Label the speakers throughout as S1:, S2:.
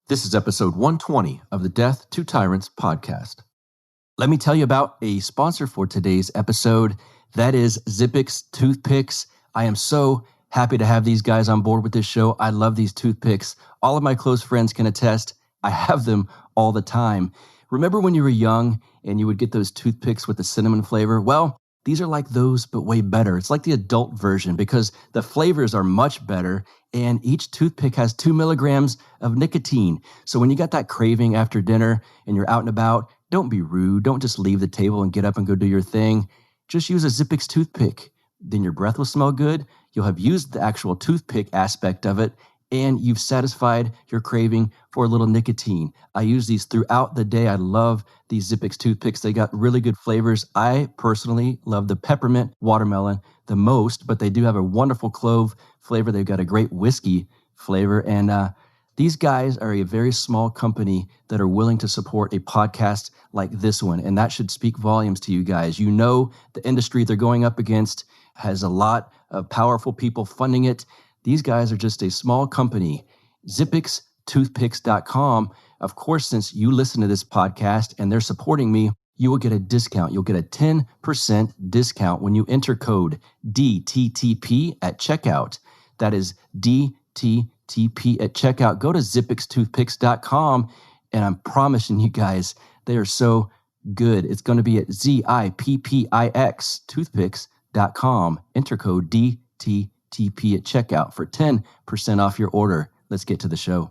S1: This is episode 120 of the Death to Tyrants podcast. Let me tell you about a sponsor for today's episode. That is Zippix Toothpicks. I am so happy to have these guys on board with this show. I love these toothpicks. All of my close friends can attest. I have them all the time. Remember when you were young and you would get those toothpicks with the cinnamon flavor? Well, these are like those, but way better. It's like the adult version because the flavors are much better and each toothpick has 2 milligrams of nicotine. So when you got that craving after dinner and you're out and about, don't be rude. Don't just leave the table and get up and go do your thing. Just use a Zippix toothpick. Then your breath will smell good. You'll have used the actual toothpick aspect of it and you've satisfied your craving for a little nicotine. I use these throughout the day. I love these Zippix toothpicks. They got really good flavors. I personally love the peppermint watermelon the most, but they do have a wonderful clove flavor. They've got a great whiskey flavor. And these guys are a very small company that are willing to support a podcast like this one. And that should speak volumes to you guys. You know, the industry they're going up against has a lot of powerful people funding it. These guys are just a small company. ZippixToothpicks.com. Of course, since you listen to this podcast and they're supporting me, you will get a discount. You'll get a 10% discount when you enter code DTTP at checkout. That is DTTP at checkout. Go to ZippixToothpicks.com and I'm promising you guys, they are so good. It's going to be at ZIPPIX toothpicks.com. Enter code DTTP at checkout for 10% off your order. Let's get to the show.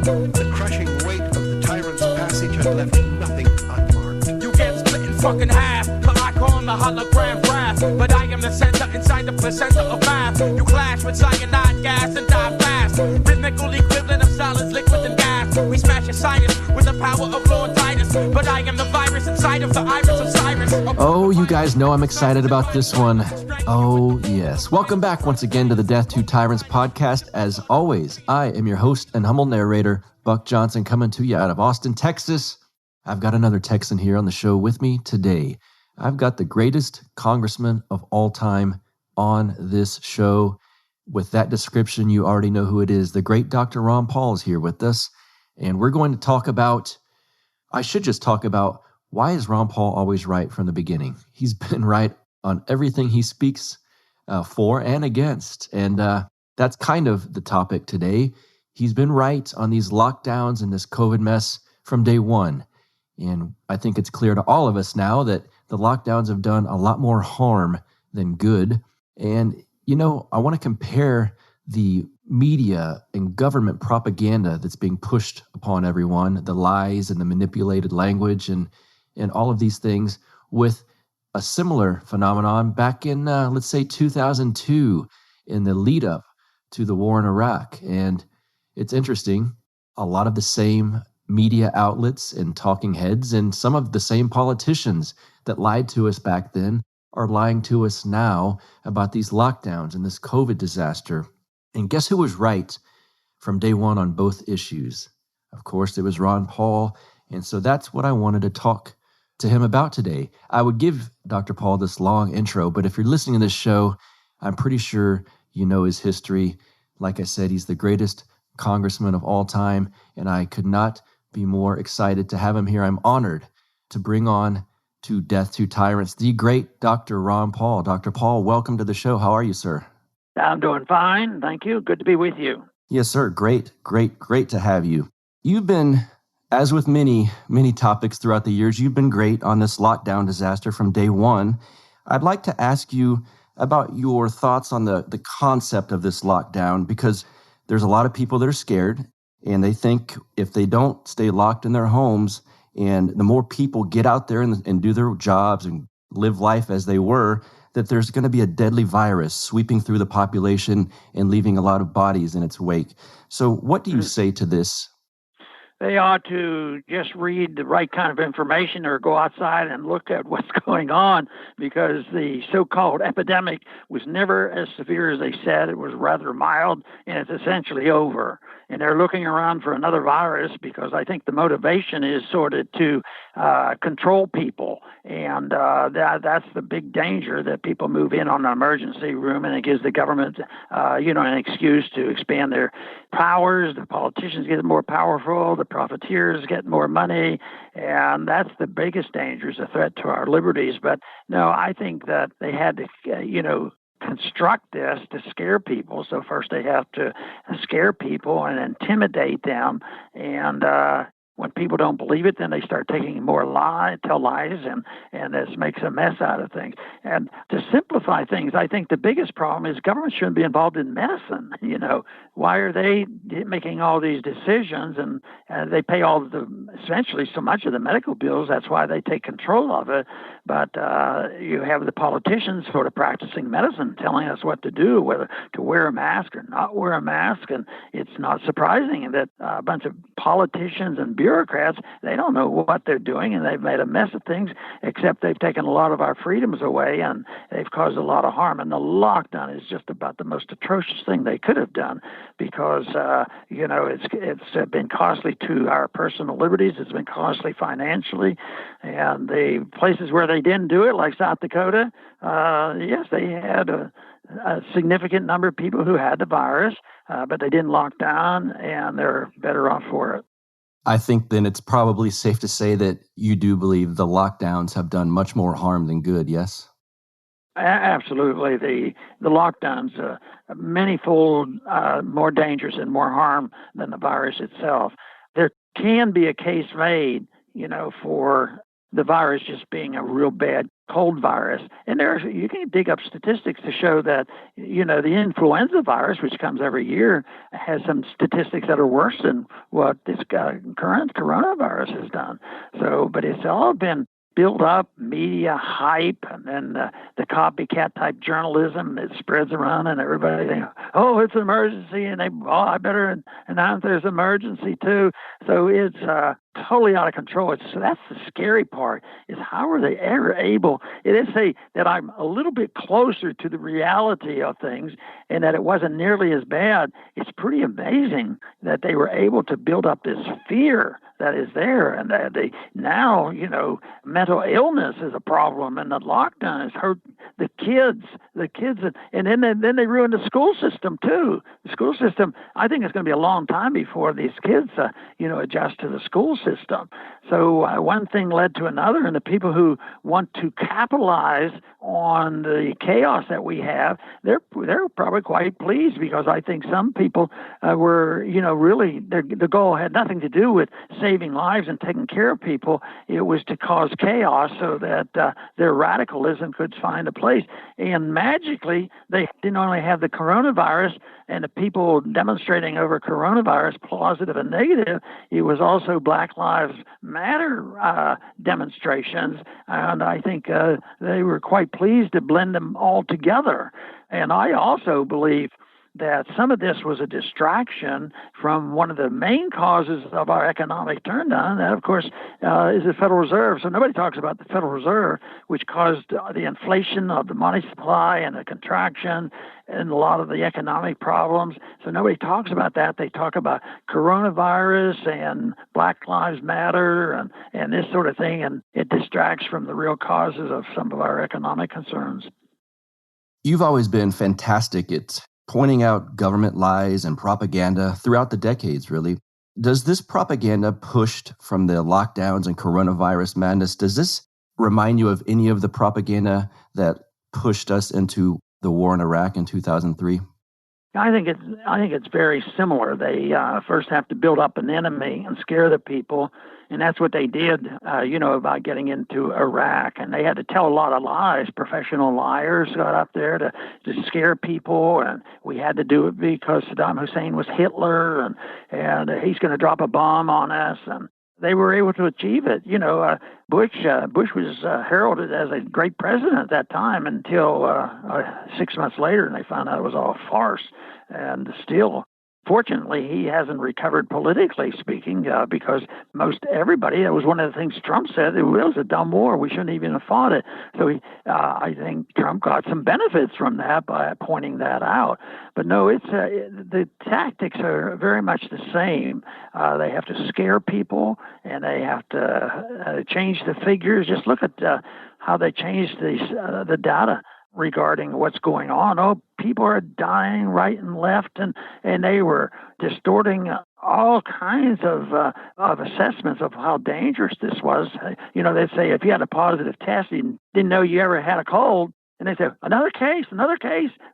S2: The crushing weight of the tyrant's passage had left nothing unmarked.
S3: You get split in fucking half, but I call him the hologram wrath. But I am the center inside the placenta of math. You clash with cyanide gas and die fast. Rhythmical equivalent of solids, liquid, and gas. We smash your sinus with the power of Lord Titus. But I am the virus inside of the iris of Cyrus.
S1: Oh, you guys know I'm excited about this one. Oh, yes. Welcome back once again to the Death to Tyrants podcast. As always, I am your host and humble narrator, Buck Johnson, coming to you out of Austin, Texas. I've got another Texan here on the show with me today. I've got the greatest congressman of all time on this show. With that description, you already know who it is. The great Dr. Ron Paul is here with us. And we're going to talk about, I should just talk about, why is Ron Paul always right from the beginning? He's been right on everything he speaks for and against. And that's kind of the topic today. He's been right on these lockdowns and this COVID mess from day one. And I think it's clear to all of us now that the lockdowns have done a lot more harm than good. And, you know, I want to compare the media and government propaganda that's being pushed upon everyone, the lies and the manipulated language and all of these things, with a similar phenomenon back in, let's say, 2002 in the lead up to the war in Iraq. And it's interesting, a lot of the same media outlets and talking heads and some of the same politicians that lied to us back then are lying to us now about these lockdowns and this COVID disaster. And guess who was right from day one on both issues? Of course, it was Ron Paul. And so that's what I wanted to talk to him about today. I would give Dr. Paul this long intro, but if you're listening to this show, I'm pretty sure you know his history. Like I said, he's the greatest congressman of all time, and I could not be more excited to have him here. I'm honored to bring on to Death to Tyrants, the great Dr. Ron Paul. Dr. Paul, welcome to the show. How are you, sir?
S4: I'm doing fine. Thank you. Good to be with you.
S1: Yes, sir. Great to have you. You've been, as with many topics throughout the years, you've been great on this lockdown disaster from day one. I'd like to ask you about your thoughts on the concept of this lockdown, because there's a lot of people that are scared and they think if they don't stay locked in their homes and the more people get out there and do their jobs and live life as they were, that there's going to be a deadly virus sweeping through the population and leaving a lot of bodies in its wake. So what do you say to this?
S4: They ought to just read the right kind of information or go outside and look at what's going on, because the so-called epidemic was never as severe as they said. It was rather mild, and it's essentially over. and they're looking around for another virus because I think the motivation is sort of to control people. And that's the big danger, that people move in on an emergency room and it gives the government, an excuse to expand their powers. The politicians get more powerful, the profiteers get more money, and that's the biggest danger, is a threat to our liberties. But no, I think that they had to, construct this to scare people. So first they have to scare people and intimidate them, and when people don't believe it, then they start taking more tell lies, and this makes a mess out of things. And to simplify things, I think the biggest problem is government shouldn't be involved in medicine. Why are they making all these decisions, and they pay essentially so much of the medical bills? That's why they take control of it. But you have the politicians sort of practicing medicine, telling us what to do, whether to wear a mask or not wear a mask. And it's not surprising that a bunch of politicians and bureaucrats, they don't know what they're doing, and they've made a mess of things, except they've taken a lot of our freedoms away, and they've caused a lot of harm. And the lockdown is just about the most atrocious thing they could have done, because, it's been costly to our personal liberties. It's been costly financially. And the places where they didn't do it, like South Dakota, yes, they had a significant number of people who had the virus, but they didn't lock down, and they're better off for it.
S1: I think then it's probably safe to say that you do believe the lockdowns have done much more harm than good, yes?
S4: Absolutely. The lockdowns are many-fold more dangerous and more harm than the virus itself. There can be a case made, for the virus just being a real bad cold virus. And you can dig up statistics to show that, the influenza virus, which comes every year, has some statistics that are worse than what this current coronavirus has done. So, but it's all been build up media hype, and then the copycat type journalism that spreads around, and everybody thinks, oh, it's an emergency, and I better announce there's an emergency too. So it's totally out of control. So that's the scary part, is how are they ever able, it is say that I'm a little bit closer to the reality of things, and that it wasn't nearly as bad. It's pretty amazing that they were able to build up this fear that is there, and that now, mental illness is a problem, and the lockdown has hurt the kids, and then they ruined the school system too. The school system, I think it's going to be a long time before these kids, adjust to the school system. So one thing led to another, and the people who want to capitalize on the chaos that we have, they're probably quite pleased, because I think some people were, really, the goal had nothing to do with saving lives and taking care of people. It was to cause chaos so that their radicalism could find a place. And magically, they didn't only have the coronavirus and the people demonstrating over coronavirus, positive and negative, it was also Black Lives Matter demonstrations. And I think they were quite pleased to blend them all together. And I also believe that some of this was a distraction from one of the main causes of our economic turndown, and that, of course, is the Federal Reserve. So nobody talks about the Federal Reserve, which caused the inflation of the money supply and the contraction and a lot of the economic problems. So nobody talks about that. They talk about coronavirus and Black Lives Matter and this sort of thing, and it distracts from the real causes of some of our economic concerns.
S1: You've always been fantastic at pointing out government lies and propaganda throughout the decades, really. Does this propaganda pushed from the lockdowns and coronavirus madness, does this remind you of any of the propaganda that pushed us into the war in Iraq in 2003?
S4: I think it's very similar. They first have to build up an enemy and scare the people, and that's what they did, about getting into Iraq. And they had to tell a lot of lies. Professional liars got up there to scare people, and we had to do it because Saddam Hussein was Hitler, and he's going to drop a bomb on us. And they were able to achieve it. Bush was heralded as a great president at that time until 6 months later, and they found out it was all a farce. And still, Fortunately, he hasn't recovered politically speaking, because most everybody, that was one of the things Trump said, it was a dumb war. We shouldn't even have fought it. So I think Trump got some benefits from that by pointing that out. But no, the tactics are very much the same. They have to scare people, and they have to change the figures. Just look at how they changed the data regarding what's going on. Oh, people are dying right and left, and they were distorting all kinds of assessments of how dangerous this was. They'd say if you had a positive test, you didn't know you ever had a cold, and they say another case.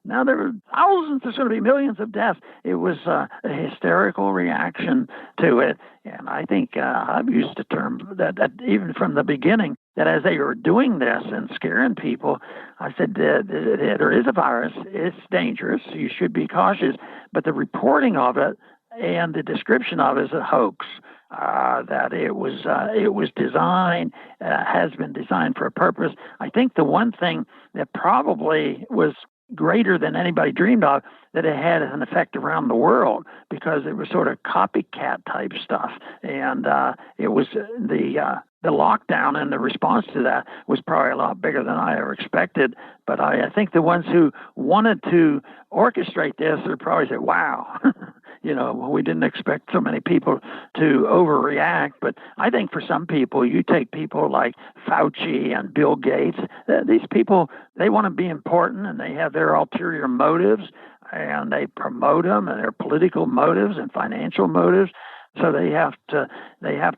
S4: Now there are thousands. There's going to be millions of deaths. It was a hysterical reaction to it, and I think I've used the term that even from the beginning, that as they were doing this and scaring people, I said there is a virus. It's dangerous. You should be cautious. But the reporting of it and the description of it is a hoax. That it was designed, has been designed for a purpose. I think the one thing that probably was greater than anybody dreamed of, that it had an effect around the world, because it was sort of copycat type stuff, and it was the lockdown and the response to that was probably a lot bigger than I ever expected. But I think the ones who wanted to orchestrate this are probably say, "Wow, we didn't expect so many people to overreact." But I think for some people, you take people like Fauci and Bill Gates, these people, they want to be important, and they have their ulterior motives, and they promote them, and their political motives and financial motives. So they have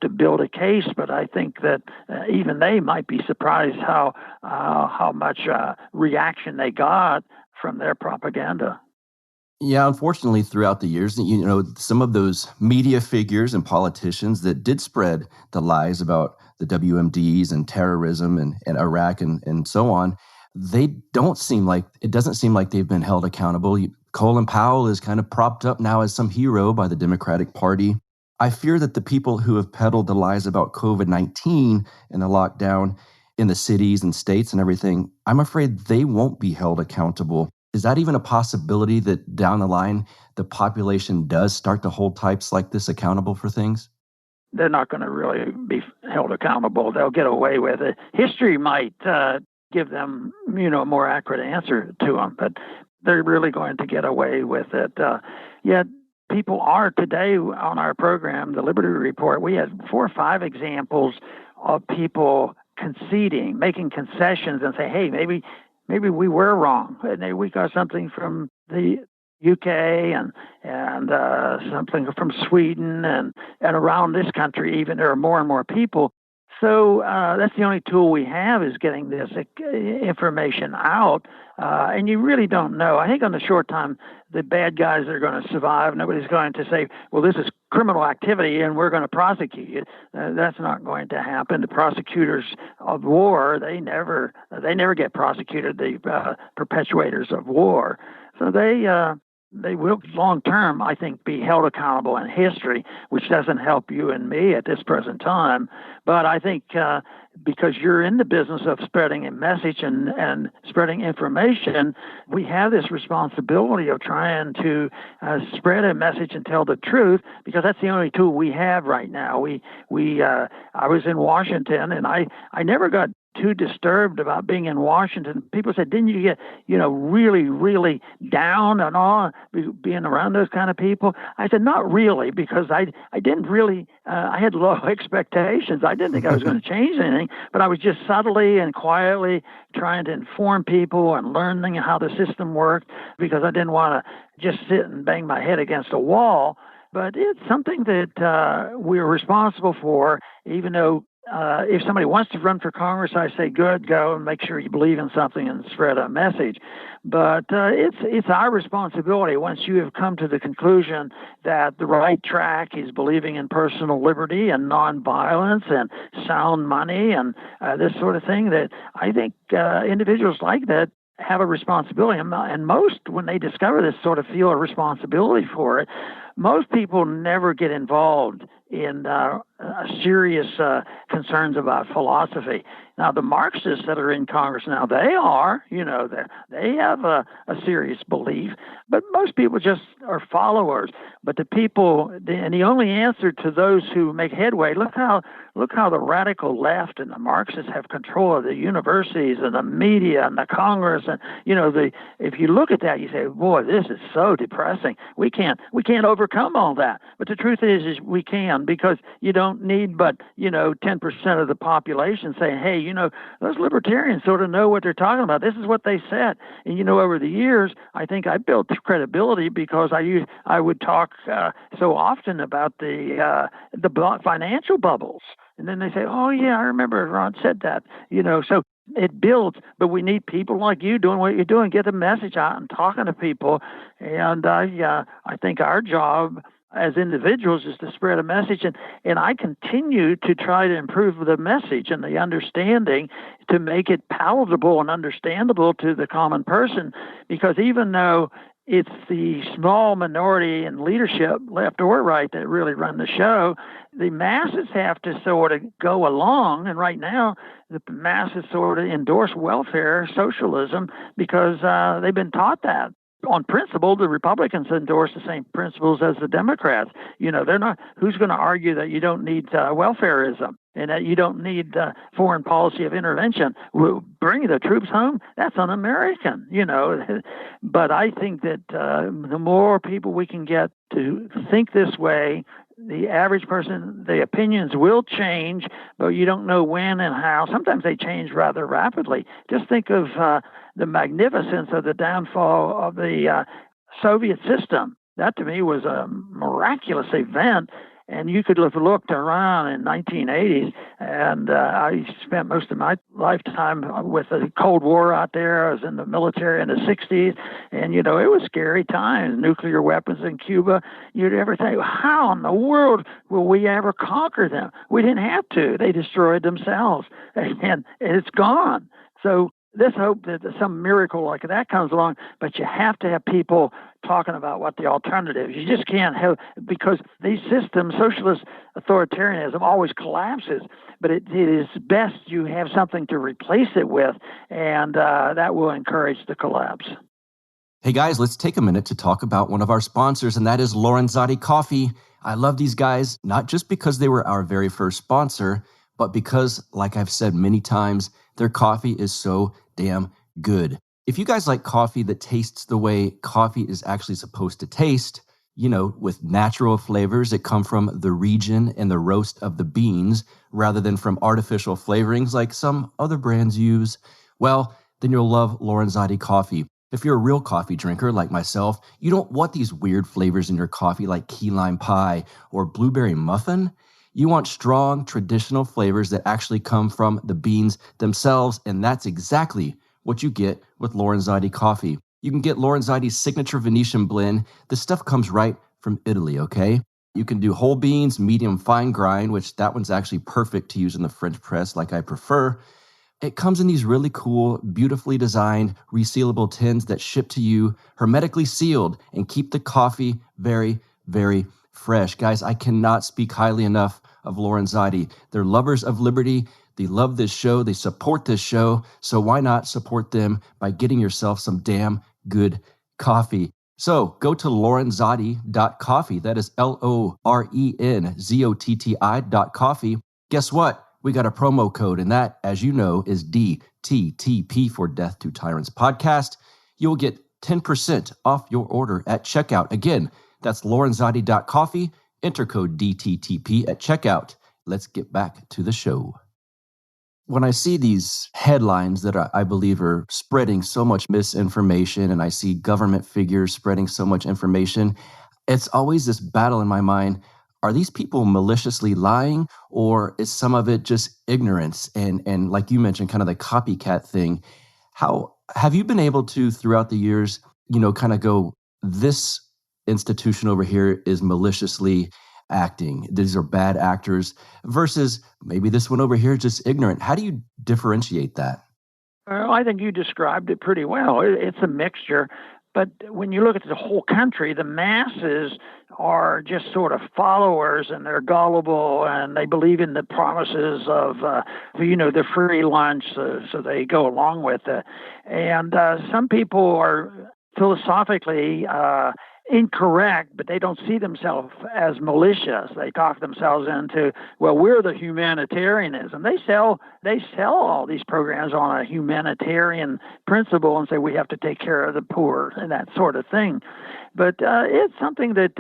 S4: to build a case. But I think that even they might be surprised how much reaction they got from their propaganda.
S1: Yeah, unfortunately, throughout the years, some of those media figures and politicians that did spread the lies about the WMDs and terrorism and Iraq and so on, it doesn't seem like they've been held accountable. Colin Powell is kind of propped up now as some hero by the Democratic Party. I fear that the people who have peddled the lies about COVID-19 and the lockdown in the cities and states and everything, I'm afraid they won't be held accountable. Is that even a possibility that down the line, the population does start to hold types like this accountable for things?
S4: They're not going to really be held accountable. They'll get away with it. History might give them, a more accurate answer to them, but they're really going to get away with it. Yet people are today on our program, the Liberty Report. We had 4 or 5 examples of people conceding, making concessions, and say, "Hey, maybe we were wrong. And we got something from the UK and something from Sweden and around this country. Even there are more and more people." So that's the only tool we have, is getting this information out. And you really don't know. I think on the short time, the bad guys are going to survive. Nobody's going to say, "Well, this is criminal activity and we're going to prosecute you." That's not going to happen. The prosecutors of war, they never get prosecuted, the perpetuators of war. So they will long-term, I think, be held accountable in history, which doesn't help you and me at this present time. But I think because you're in the business of spreading a message and spreading information, we have this responsibility of trying to spread a message and tell the truth, because that's the only tool we have right now. I was in Washington, and I never got too disturbed about being in Washington. People said, "Didn't you get, really, really down and all being around those kind of people?" I said, "Not really, because I didn't really, I had low expectations. I didn't think I was going to change anything, but I was just subtly and quietly trying to inform people and learning how the system worked, because I didn't want to just sit and bang my head against a wall." But it's something that we're responsible for, even though if somebody wants to run for Congress, I say, good, go and make sure you believe in something and spread a message. But it's our responsibility, once you have come to the conclusion that the right track is believing in personal liberty and nonviolence and sound money and this sort of thing, that I think individuals like that have a responsibility. And most, when they discover this, sort of feel a responsibility for it. Most people never get involved in serious concerns about philosophy. Now, the Marxists that are in Congress now, they are, they have a serious belief, but most people just are followers. But the people, and the only answer to those who make headway, look how the radical left and the Marxists have control of the universities and the media and the Congress, and if you look at that, you say, boy, this is so depressing. We can't overcome all that. But the truth is we can, because you don't need but 10% of the population saying, hey, those libertarians sort of know what they're talking about. This is what they said. And over the years, I think I built credibility because I would talk so often about the financial bubbles. And then they say, oh, yeah, I remember Ron said that. So it builds, but we need people like you doing what you're doing, get the message out and talking to people. And I think our job as individuals is to spread a message. And I continue to try to improve the message and the understanding to make it palatable and understandable to the common person, because even though it's the small minority in leadership, left or right, that really run the show, the masses have to sort of go along. And right now, the masses sort of endorse welfare socialism because they've been taught that. On principle, the Republicans endorse the same principles as the Democrats. They're not. Who's going to argue that you don't need welfareism and that you don't need foreign policy of intervention? Bring the troops home. That's un-American. But I think that the more people we can get to think this way, the average person, the opinions will change, but you don't know when and how. Sometimes they change rather rapidly. Just think of the magnificence of the downfall of the Soviet system. That, to me, was a miraculous event. And you could have looked around in 1980s, and I spent most of my lifetime with the Cold War out there. I was in the military in the 60s, and, it was scary times, nuclear weapons in Cuba. You'd ever think, how in the world will we ever conquer them? We didn't have to. They destroyed themselves, and it's gone. So let's hope that some miracle like that comes along, but you have to have people talking about what the alternative is. You just can't have, because these systems, socialist authoritarianism always collapses, but it is best you have something to replace it with, and that will encourage the collapse.
S1: Hey guys, let's take a minute to talk about one of our sponsors, and that is Lorenzotti Coffee. I love these guys, not just because they were our very first sponsor, but because, like I've said many times, their coffee is so damn good. If you guys like coffee that tastes the way coffee is actually supposed to taste, with natural flavors that come from the region and the roast of the beans, rather than from artificial flavorings like some other brands use, well, then you'll love Lorenzotti Coffee. If you're a real coffee drinker like myself, you don't want these weird flavors in your coffee like key lime pie or blueberry muffin. You want strong, traditional flavors that actually come from the beans themselves, and that's exactly what you get with Lorenzotti Coffee. You can get Lorenzotti's signature Venetian blend. This stuff comes right from Italy, okay? You can do whole beans, medium fine grind, which that one's actually perfect to use in the French press like I prefer. It comes in these really cool, beautifully designed, resealable tins that ship to you hermetically sealed and keep the coffee very, very fresh. Guys, I cannot speak highly enough of Lorenzotti. They're lovers of liberty. They love this show. They support this show. So why not support them by getting yourself some damn good coffee? So go to lorenzotti.coffee. That is LORENZOTTI.coffee. Guess what? We got a promo code, and that, as you know, is DTTP for Death to Tyrants Podcast. You'll get 10% off your order at checkout. Again, that's lorenzotti.coffee. Enter code DTTP at checkout. Let's get back to the show. When I see these headlines that I believe are spreading so much misinformation, and I see government figures spreading so much information, it's always this battle in my mind. Are these people maliciously lying, or is some of it just ignorance? And like you mentioned, kind of the copycat thing. How have you been able to, throughout the years, kind of go, this institution over here is maliciously acting, these are bad actors, versus maybe this one over here is just ignorant? How do you differentiate that?
S4: Well, I think you described it pretty well. It's a mixture. But when you look at the whole country, the masses are just sort of followers, and they're gullible, and they believe in the promises of, the free lunch, so they go along with it. And some people are philosophically incorrect, but they don't see themselves as malicious. They talk themselves into, well, we're the humanitarianism. They sell all these programs on a humanitarian principle and say we have to take care of the poor and that sort of thing. But it's something that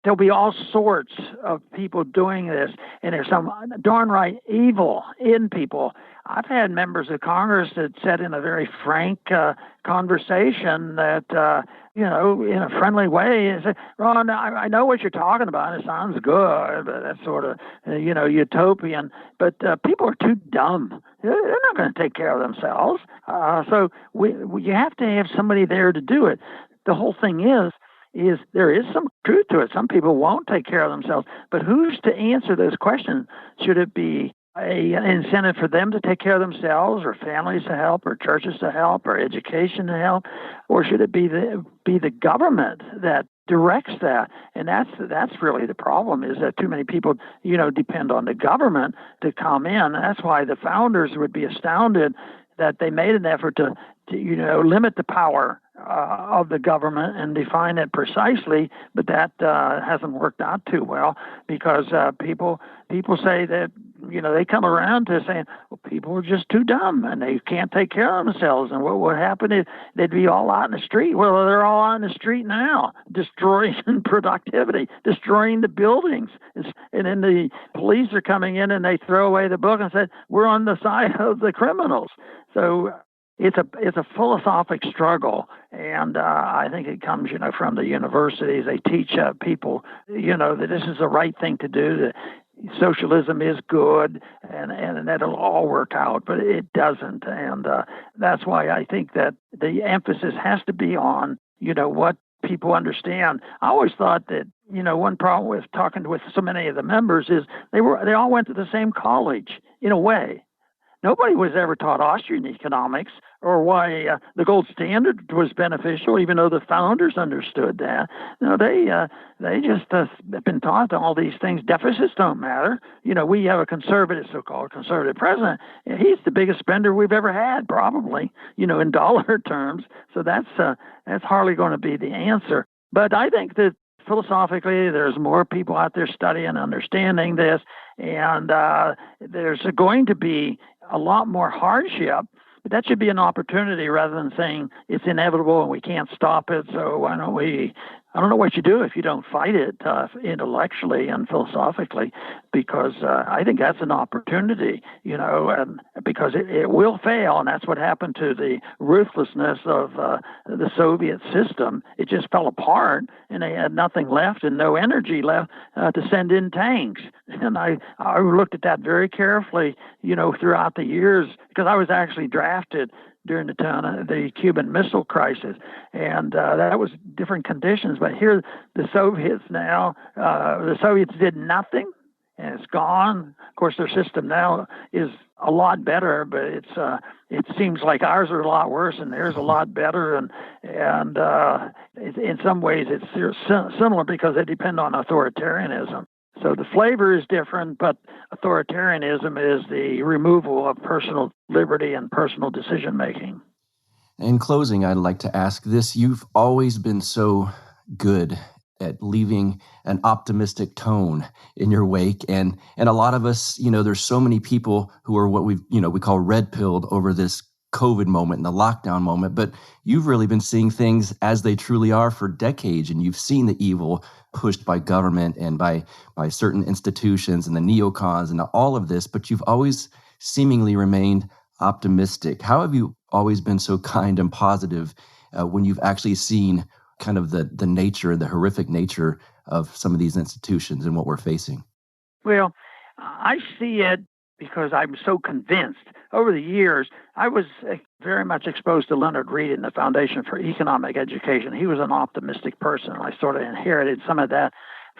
S4: there'll be all sorts of people doing this, and there's some darn right evil in people. I've had members of Congress that said in a very frank conversation that, in a friendly way, say, Ron, I know what you're talking about. It sounds good, but that's sort of, utopian. But people are too dumb. They're not going to take care of themselves. So you have to have somebody there to do it. The whole thing is there is some truth to it. Some people won't take care of themselves, but who's to answer those questions? Should it be an incentive for them to take care of themselves, or families to help, or churches to help, or education to help, or should it be the government that directs that? And that's really the problem, is that too many people depend on the government to come in. And that's why the founders would be astounded that they made an effort to limit the power of the government and define it precisely, but that hasn't worked out too well, because people say that they come around to saying, well, people are just too dumb and they can't take care of themselves, and what would happen is they'd be all out in the street. Well, they're all out in the street now, destroying productivity, destroying the buildings, and then the police are coming in and they throw away the book and say, we're on the side of the criminals. So it's a philosophic struggle, and I think it comes, from the universities. They teach people, that this is the right thing to do, that socialism is good, and that'll all work out, but it doesn't. And that's why I think that the emphasis has to be on, what people understand. I always thought that, one problem with talking with so many of the members is they all went to the same college in a way. Nobody was ever taught Austrian economics, or why the gold standard was beneficial, even though the founders understood that. They just have been taught all these things. Deficits don't matter. We have a so-called conservative president. He's the biggest spender we've ever had, probably, in dollar terms. So that's hardly going to be the answer. But I think that philosophically, there's more people out there studying and understanding this, and there's going to be a lot more hardship, but that should be an opportunity rather than saying it's inevitable and we can't stop it. So why don't we? I don't know what you do if you don't fight it intellectually and philosophically, because I think that's an opportunity, and because it will fail. And that's what happened to the ruthlessness of the Soviet system. It just fell apart, and they had nothing left and no energy left to send in tanks. And I looked at that very carefully, throughout the years, because I was actually drafted during the time of the Cuban Missile Crisis, and that was different conditions. But here, the Soviets did nothing, and it's gone. Of course, their system now is a lot better, but it seems like ours are a lot worse, and theirs a lot better, and in some ways it's similar because they depend on authoritarianism. So the flavor is different, but authoritarianism is the removal of personal liberty and personal decision-making.
S1: In closing, I'd like to ask this. You've always been so good at leaving an optimistic tone in your wake. And a lot of us, there's so many people who are what we call red-pilled over this COVID moment and the lockdown moment, but you've really been seeing things as they truly are for decades, and you've seen the evil pushed by government and by certain institutions and the neocons and all of this, but you've always seemingly remained optimistic. How have you always been so kind and positive when you've actually seen kind of the nature, the horrific nature of some of these institutions and what we're facing?
S4: Well, I see it because I'm so convinced. Over the years, I was very much exposed to Leonard Read in the Foundation for Economic Education. He was an optimistic person, and I sort of inherited some of that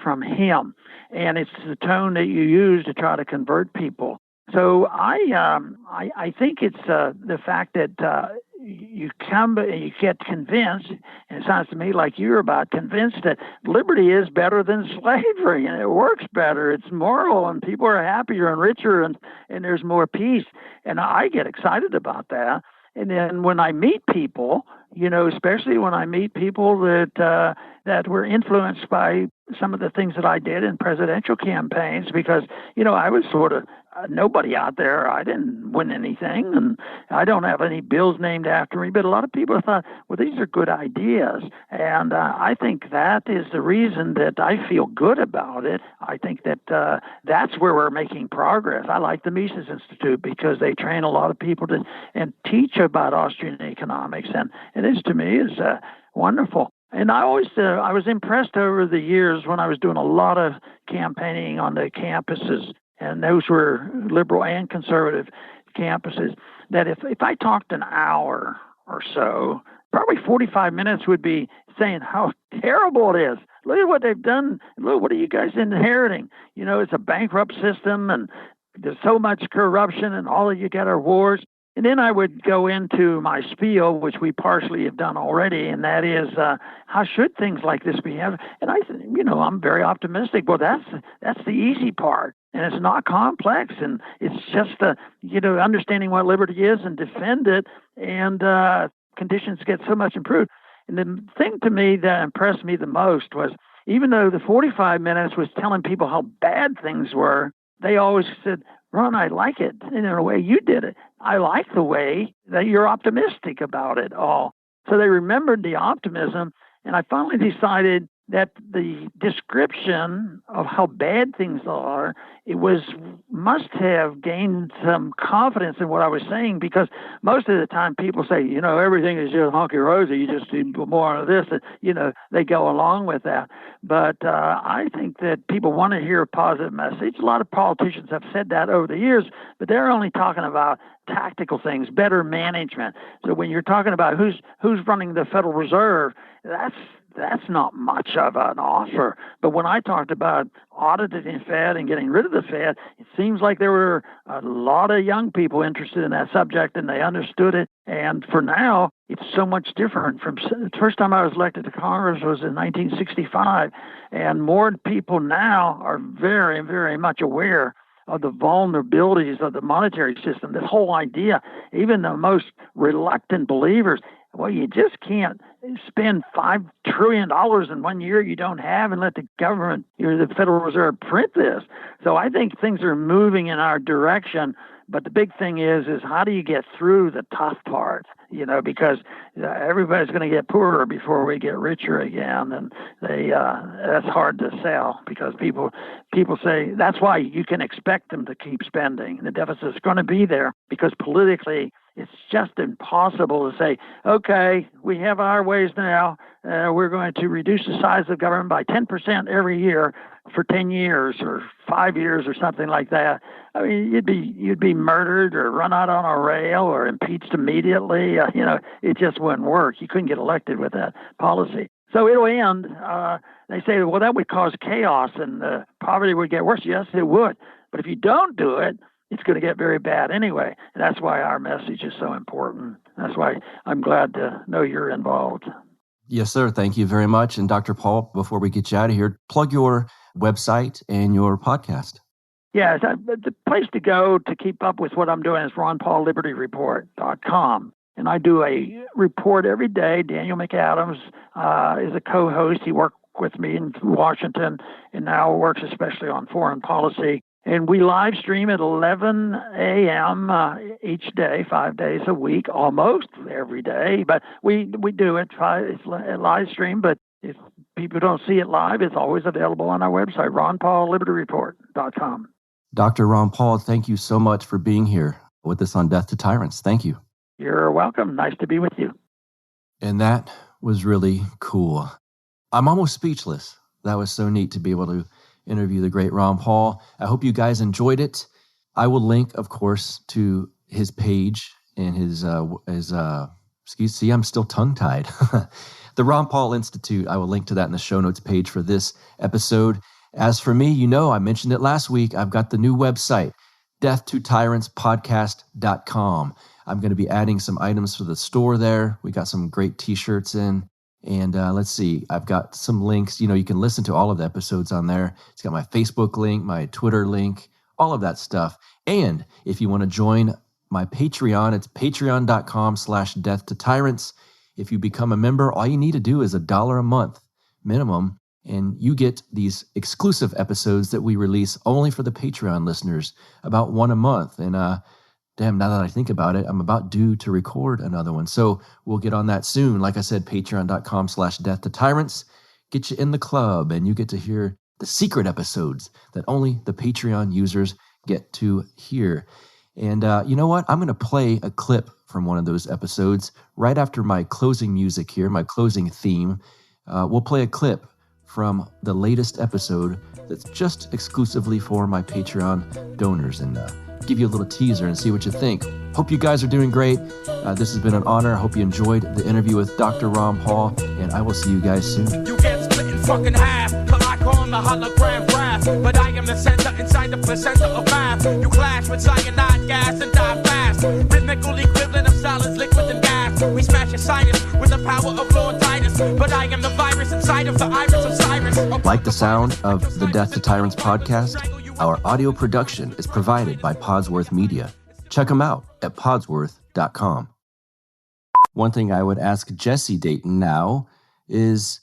S4: from him. And it's the tone that you use to try to convert people. So I think it's the fact that you come and you get convinced, and it sounds to me like you're about convinced that liberty is better than slavery, and it works better. It's moral, and people are happier and richer, and there's more peace. And I get excited about that. And then when I meet people, especially when I meet people that were influenced by some of the things that I did in presidential campaigns, because, I was sort of nobody out there. I didn't win anything, and I don't have any bills named after me. But a lot of people thought, well, these are good ideas. And I think that is the reason that I feel good about it. I think that that's where we're making progress. I like the Mises Institute because they train a lot of people to and teach about Austrian economics. And this, to me, is wonderful. And I was impressed over the years when I was doing a lot of campaigning on the campuses, and those were liberal and conservative campuses, that if I talked an hour or so, probably 45 minutes would be saying how terrible it is. Look at what they've done. Look, what are you guys inheriting? It's a bankrupt system, and there's so much corruption, and all you get are wars. And then I would go into my spiel, which we partially have done already, and that is how should things like this be? And I said, I'm very optimistic. Well, that's the easy part, and it's not complex, and it's just understanding what liberty is and defend it, and conditions get so much improved. And the thing to me that impressed me the most was, even though the 45 minutes was telling people how bad things were, they always said, Ron, I like it in a way you did it. I like the way that you're optimistic about it all. So they remembered the optimism, and I finally decided that the description of how bad things are, must have gained some confidence in what I was saying, because most of the time people say, everything is just honky-rosy, you just need more of this, they go along with that. But I think that people want to hear a positive message. A lot of politicians have said that over the years, but they're only talking about tactical things, better management. So when you're talking about who's running the Federal Reserve, that's not much of an offer. But when I talked about auditing the Fed and getting rid of the Fed, it seems like there were a lot of young people interested in that subject, and they understood it. And for now, it's so much different. From the first time I was elected to Congress was in 1965, and more people now are very, very much aware of the vulnerabilities of the monetary system. This whole idea, even the most reluctant believers, well, you just can't spend $5 trillion in 1 year you don't have and let the government, the Federal Reserve, print this. So I think things are moving in our direction. But the big thing is how do you get through the tough part? Because everybody's going to get poorer before we get richer again, and that's hard to sell, because people say that's why you can expect them to keep spending. The deficit's going to be there, because politically it's just impossible to say, okay, we have our ways now. We're going to reduce the size of government by 10% every year for 10 years or 5 years or something like that. I mean, you'd be murdered or run out on a rail or impeached immediately. It just wouldn't work. You couldn't get elected with that policy. So it'll end. They say, well, that would cause chaos and poverty would get worse. Yes, it would. But if you don't do it, it's going to get very bad anyway. And that's why our message is so important. That's why I'm glad to know you're involved.
S1: Yes, sir. Thank you very much. And Dr. Paul, before we get you out of here, plug your website and your podcast.
S4: Yeah, the place to go to keep up with what I'm doing is ronpaullibertyreport.com. And I do a report every day. Daniel McAdams is a co-host. He worked with me in Washington and now works especially on foreign policy. And we live stream at 11 a.m. Each day, 5 days a week, almost every day. But we do it. It's a live stream, but if people don't see it live, it's always available on our website, ronpaullibertyreport.com.
S1: Dr. Ron Paul, thank you so much for being here with us on Death to Tyrants. Thank you.
S4: You're welcome. Nice to be with you.
S1: And that was really cool. I'm almost speechless. That was so neat to be able to interview the great Ron Paul. I hope you guys enjoyed it. I will link, of course, to his page and his I'm still tongue-tied. The Ron Paul Institute. I will link to that in the show notes page for this episode. As for me, I mentioned it last week. I've got the new website, death2tyrantspodcast.com. I'm going to be adding some items to the store there. We got some great t-shirts in. And let's see, I've got some links. You can listen to all of the episodes on there. It's got my Facebook link, my Twitter link, all of that stuff. And if you want to join my Patreon, it's patreon.com/death to tyrants. If you become a member, all you need to do is $1 a month minimum. And you get these exclusive episodes that we release only for the Patreon listeners, about one a month. And damn, now that I think about it, I'm about due to record another one. So we'll get on that soon. Like I said, patreon.com/death to tyrants. Get you in the club and you get to hear the secret episodes that only the Patreon users get to hear. And you know what? I'm going to play a clip from one of those episodes right after my closing music here, my closing theme. We'll play a clip from the latest episode that's just exclusively for my Patreon donors and give you a little teaser and see what you think. Hope you guys are doing great. This has been an honor. I hope you enjoyed the interview with Dr. Ron Paul, and I will see you guys soon.
S3: You get split in fucking half, but I call him the hologram wrath. But I am the center inside the placenta of math. You clash with cyanide gas and die fast. Rhythmical equivalent of solids, liquid and gas. We smash your sinus with the power of Lord Titus. But I am the virus inside of the iris of Cyrus.
S1: Like the sound of the Death to Tyrants podcast? Our audio production is provided by Podsworth Media. Check them out at podsworth.com. One thing I would ask Jesse Dayton now is,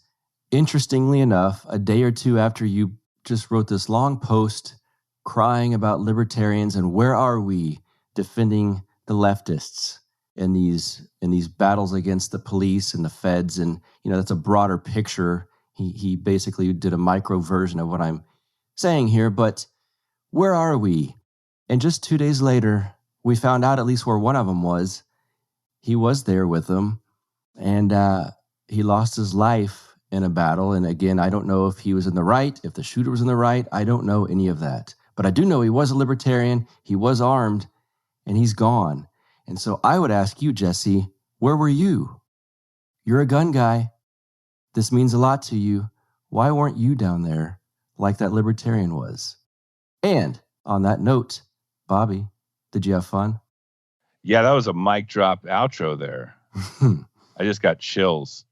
S1: interestingly enough, a day or two after you just wrote this long post crying about libertarians and where are we defending the leftists in these battles against the police and the feds, and that's a broader picture. He basically did a micro version of what I'm saying here, but where are we? And just 2 days later, we found out at least where one of them was. He was there with them, and he lost his life in a battle. And again, I don't know if he was in the right, if the shooter was in the right. I don't know any of that. But I do know he was a libertarian, he was armed, and he's gone. And so I would ask you, Jesse, where were you? You're a gun guy. This means a lot to you. Why weren't you down there like that libertarian was? And on that note, Bobby, did you have fun?
S5: Yeah, that was a mic drop outro there. I just got chills.